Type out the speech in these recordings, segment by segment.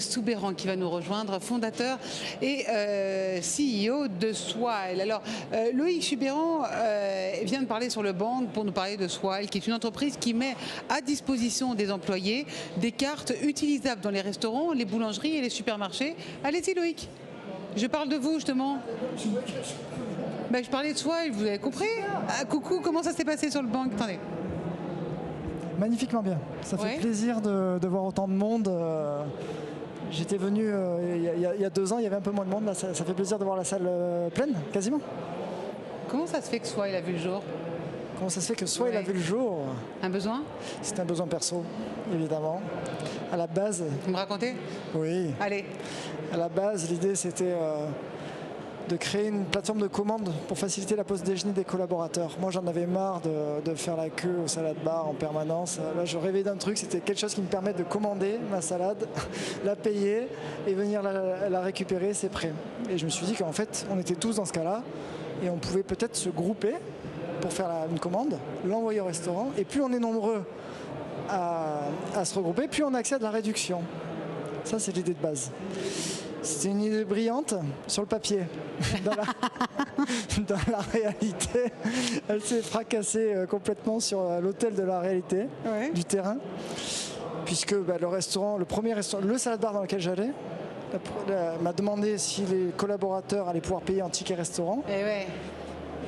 Soubeyran qui va nous rejoindre, fondateur et CEO de Swile. Alors, Loïc Soubeyran vient de parler sur le banc pour nous parler de Swile, qui est une entreprise qui met à disposition des employés des cartes utilisables dans les restaurants, les boulangeries et les supermarchés. Allez-y Loïc, je parle de vous justement. Ben, je parlais de Swile, vous avez compris? Ah, coucou, comment ça s'est passé sur le banc? Attendez. Magnifiquement bien. Ça fait plaisir de voir autant de monde. J'étais venu il y a 2 ans, il y avait un peu moins de monde. Là, ça fait plaisir de voir la salle pleine, quasiment. Comment ça se fait que Swile a vu le jour? Comment ça se fait que Swile a vu le jour? Un besoin? C'est un besoin perso, évidemment. À la base... Vous me racontez? Oui. Allez. À la base, l'idée, c'était... de créer une plateforme de commande pour faciliter la pause déjeuner des collaborateurs. Moi, j'en avais marre de faire la queue au salade bar en permanence. Là, je rêvais d'un truc, c'était quelque chose qui me permette de commander ma salade, la payer et venir la récupérer, c'est prêt. Et je me suis dit qu'en fait, on était tous dans ce cas-là et on pouvait peut-être se grouper pour faire une commande, l'envoyer au restaurant. Et plus on est nombreux à se regrouper, plus on a accès à de la réduction. Ça, c'est l'idée de base. C'était une idée brillante sur le papier. Dans la réalité, elle s'est fracassée complètement sur l'autel de la réalité, du terrain. Puisque le restaurant, le salade bar dans lequel j'allais, m'a demandé si les collaborateurs allaient pouvoir payer en ticket restaurant.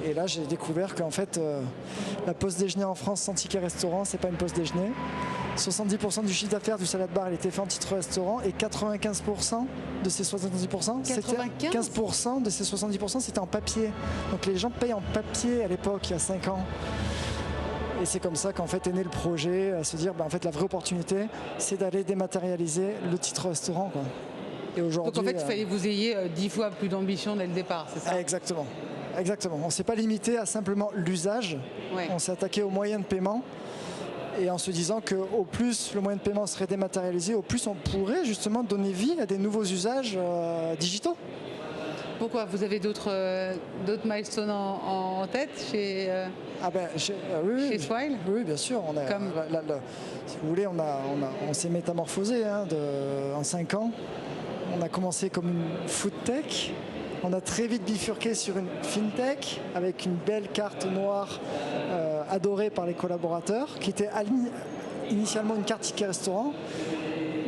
Et là, j'ai découvert qu'en fait, la pause déjeuner en France sans ticket restaurant, c'est pas une pause déjeuner. 70% du chiffre d'affaires du salade bar, il était fait en titre restaurant et 95% de ces 70%, c'était 15% de ces 70%, c'était en papier. Donc les gens payent en papier à l'époque, il y a 5 ans. Et c'est comme ça qu'en fait est né le projet, à se dire, en fait, la vraie opportunité, c'est d'aller dématérialiser le titre restaurant, quoi. Et aujourd'hui, donc en fait, il fallait que vous ayez 10 fois plus d'ambition dès le départ, c'est ça? Exactement. Exactement. On ne s'est pas limité à simplement l'usage. On s'est attaqué aux moyens de paiement. Et en se disant qu'au plus le moyen de paiement serait dématérialisé, au plus on pourrait justement donner vie à des nouveaux usages digitaux. Pourquoi? Vous avez d'autres milestones en tête chez Swile? Oui, bien sûr. Si vous voulez, on s'est métamorphosé en 5 ans. On a commencé comme une food tech. On a très vite bifurqué sur une fintech avec une belle carte noire adorée par les collaborateurs, qui était initialement une carte ticket restaurant,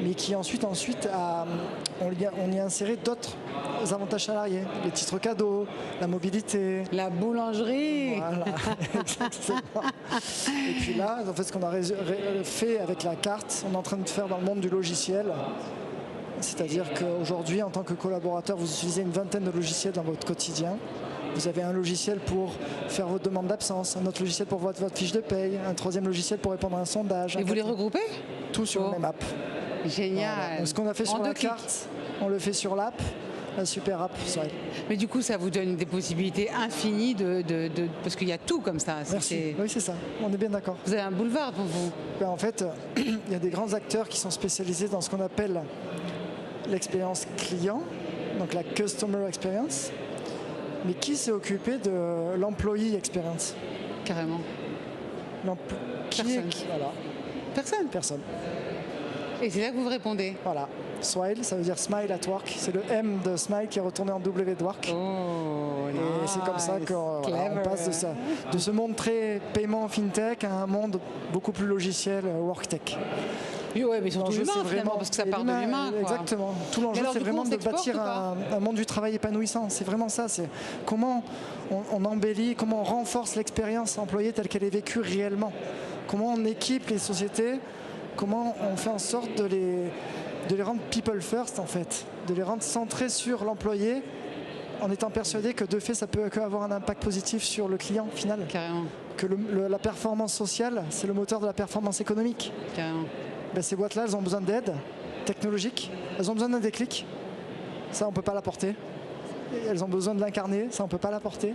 mais qui ensuite on y a inséré d'autres avantages salariés, les titres cadeaux, la mobilité, la boulangerie. Voilà, exactement. Et puis là, en fait, ce qu'on a fait avec la carte, on est en train de faire dans le monde du logiciel. C'est-à-dire qu'aujourd'hui, en tant que collaborateur, vous utilisez une vingtaine de logiciels dans votre quotidien. Vous avez un logiciel pour faire votre demande d'absence, un autre logiciel pour votre fiche de paye, un troisième logiciel pour répondre à un sondage. Et vous les regroupez? Tout sur la même app. Génial. Voilà. Donc, ce qu'on a fait sur la carte, on le fait sur l'app, la super app. Mais du coup, ça vous donne des possibilités infinies parce qu'il y a tout comme ça. Merci. Oui, c'est ça. On est bien d'accord. Vous avez un boulevard pour vous. En fait, il y a des grands acteurs qui sont spécialisés dans ce qu'on appelle l'expérience client, donc la customer experience, mais qui s'est occupé de l'employee experience? Carrément. Personne. Personne. Et c'est là que vous répondez. Voilà. Swile, ça veut dire smile at work. C'est le M de smile qui est retourné en W de work. Et c'est comme ça qu'on passe de ce monde très paiement fintech à un monde beaucoup plus logiciel work tech. Oui, mais surtout humain finalement, parce que ça part de l'humain. Exactement. Tout l'enjeu, c'est vraiment de bâtir un monde du travail épanouissant. C'est vraiment ça. C'est comment on embellit, comment on renforce l'expérience employée telle qu'elle est vécue réellement. Comment on équipe les sociétés, comment on fait en sorte de les rendre people first, en fait. De les rendre centrés sur l'employé, en étant persuadé que de fait, ça peut avoir un impact positif sur le client final. Carrément. Que la performance sociale, c'est le moteur de la performance économique. Carrément. Ces boîtes-là, elles ont besoin d'aide technologique, elles ont besoin d'un déclic, ça on ne peut pas l'apporter. Elles ont besoin de l'incarner, ça on ne peut pas l'apporter.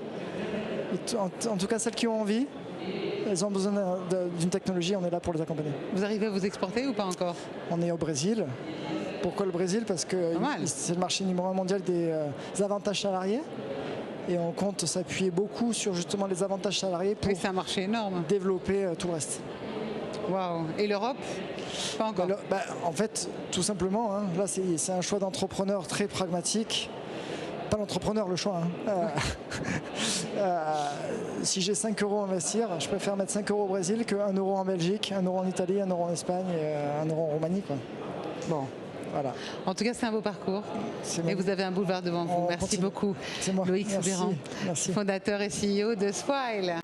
En tout cas, celles qui ont envie, elles ont besoin d'une technologie, on est là pour les accompagner. Vous arrivez à vous exporter ou pas encore? On est au Brésil. Pourquoi le Brésil? Parce que c'est le marché numéro 1 mondial des avantages salariés. Et on compte s'appuyer beaucoup sur justement les avantages salariés pour c'est un marché énorme. Développer tout le reste. Waouh. Et l'Europe? Pas encore. En fait, tout simplement, hein, là c'est un choix d'entrepreneur très pragmatique. Pas l'entrepreneur, le choix. Si j'ai 5 euros à investir, je préfère mettre 5 euros au Brésil que 1 euro en Belgique, 1 euro en Italie, 1 euro en Espagne et 1 euro en Roumanie, quoi. Bon, voilà. En tout cas, c'est un beau parcours. Et vous avez un boulevard devant vous. Merci beaucoup. C'est moi. Loïc Soubeyran, fondateur et CEO de Swile.